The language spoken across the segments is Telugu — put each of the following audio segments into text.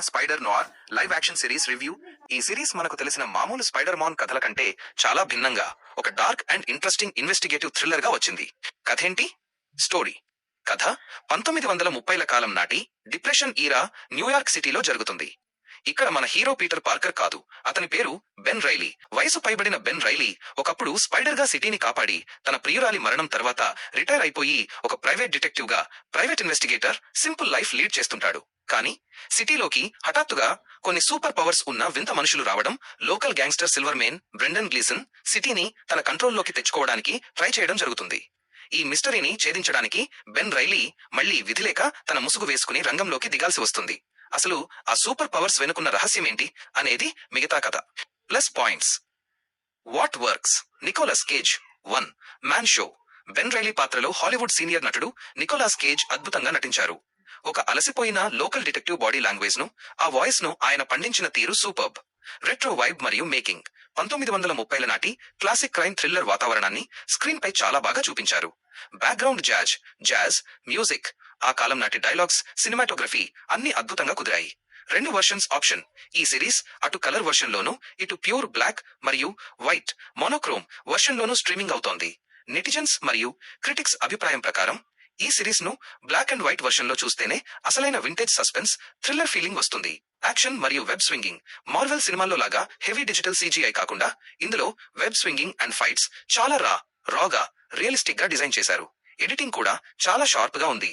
Spider Noir live action series review. ఈ సిరీస్ మనకు తెలిసిన మామూలు స్పైడర్ మాన్ కథల కంటే చాలా భిన్నంగా ఒక dark and interesting investigative thriller గా వచ్చింది. కథేంటి? స్టోరీ కథ 1930ల కాలం నాటి డిప్రెషన్ ఈరా న్యూయార్క్ సిటీలో జరుగుతుంది. ఇక్కడ మన హీరో పీటర్ పార్కర్ కాదు, అతని పేరు బెన్ రైలీ. వయసు పైబడిన బెన్ రైలీ ఒకప్పుడు స్పైడర్ గా సిటీని కాపాడి తన ప్రియురాలి మరణం తర్వాత రిటైర్ అయిపోయి ఒక ప్రైవేట్ డిటెక్టివ్ గా private investigator simple life lead చేస్తుంటాడు. కానీ సిటీలోకి హఠాత్తుగా కొన్ని సూపర్ పవర్స్ ఉన్న వింత మనుషులు రావడం, local gangster Silvermane Brendan Gleeson సిటీని తన కంట్రోల్లోకి తెచ్చుకోవడానికి ట్రై చేయడం జరుగుతుంది. ఈ మిస్టరీని ఛేదించడానికి బెన్ రైలీ మళ్లీ విధిలేక తన ముసుగు వేసుకుని రంగంలోకి దిగాల్సి వస్తుంది. అసలు ఆ సూపర్ పవర్స్ వెనుకున్న రహస్యం ఏంటి అనేది మిగతా కథ. Plus points. What works. Nicolas Cage 1 man show. Ben Riley పాత్రలో హాలీవుడ్ సీనియర్ నటుడు నికోలాస్ కేజ్ అద్భుతంగా నటించారు. ఒక అలసిపోయిన లోకల్ డిటెక్టివ్ బాడీ లాంగ్వేజ్ ను, ఆ వాయిస్ ను ఆయన పండించిన తీరు సూపర్బ్. రెట్రో వైబ్ మరియు మేకింగ్. 1930ల నాటి క్లాసిక్ క్రైమ్ థ్రిల్లర్ వాతావరణాన్ని స్క్రీన్ పై చాలా బాగా చూపించారు. బ్యాక్గ్రౌండ్ జాజ్ మ్యూజిక్, ఆ కాలం నాటి డైలాగ్స్, సినిమాటోగ్రఫీ అన్ని అద్భుతంగా కుదిరాయి. 2 వర్షన్స్ ఆప్షన్. ఈ సిరీస్ అటు కలర్ వర్షన్ లోను, ఇటు ప్యూర్ బ్లాక్ మరియు వైట్ మోనోక్రోమ్ వర్షన్ లోను స్ట్రీమింగ్ అవుతోంది. నెటిజన్స్ మరియు క్రిటిక్స్ అభిప్రాయం ప్రకారం ఈ సిరీస్ ను బ్లాక్ అండ్ వైట్ వర్షన్ లో చూస్తేనే అసలైన వింటేజ్ సస్పెన్స్ థ్రిల్లర్ ఫీలింగ్ వస్తుంది. యాక్షన్ మరియు వెబ్ స్వింగింగ్. మార్వెల్ సినిమాల్లో లాగా హెవీ డిజిటల్ CGI కాకుండా ఇందులో వెబ్ స్వింగింగ్ అండ్ ఫైట్స్ చాలా రాగా రియలిస్టిక్ గా డిజైన్ చేశారు. ఎడిటింగ్ కూడా చాలా షార్ప్ గా ఉంది.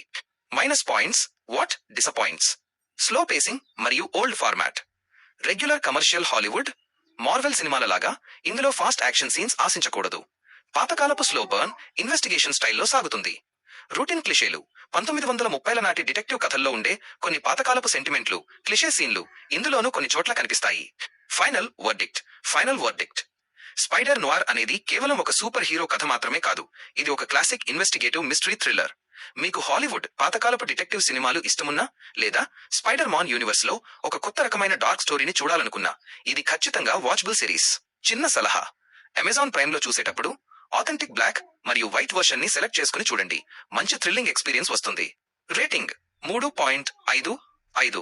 Minus points. What disappoints. Slow pacing మరియు old format. Regular commercial Hollywood Marvel సినిమాల లాగా ఇందులో ఫాస్ట్ యాక్షన్ సీన్స్ ఆశించకూడదు. పాతకాలపు స్లో బర్న్ ఇన్వెస్టిగేషన్ స్టైల్లో సాగుతుంది. రూటిన్ క్లిషేలు. 1930ల నాటి డిటెక్టివ్ కథల్లో ఉండే కొన్ని పాతకాలపు సెంటిమెంట్లు, క్లిషే సీన్లు ఇందులోనూ కొన్ని చోట్ల కనిపిస్తాయి. Final verdict. స్పైడర్ నోర్ అనేది కేవలం ఒక సూపర్ హీరో కథ మాత్రమే కాదు, ఇది ఒక క్లాసిక్ ఇన్వెస్టిగేటివ్ మిస్టరీ థ్రిల్లర్. మీకు హాలీవుడ్ పాతకాలపు డిటెక్టివ్ సినిమాలు ఇష్టమున్నా, లేదా స్పైడర్ మాన్ యూనివర్స్ లో ఒక కొత్త రకమైన డార్క్ స్టోరీని చూడాలనుకున్నా, ఇది ఖచ్చితంగా వాచబుల్ సిరీస్. చిన్న సలహా: అమెజాన్ ప్రైమ్ లో చూసేటప్పుడు ఆథెంటిక్ బ్లాక్ మరియు వైట్ వర్షన్ ని సెలెక్ట్ చేసుకుని చూడండి. మంచి థ్రిల్లింగ్ ఎక్స్పీరియన్స్ వస్తుంది. రేటింగ్ 3.55.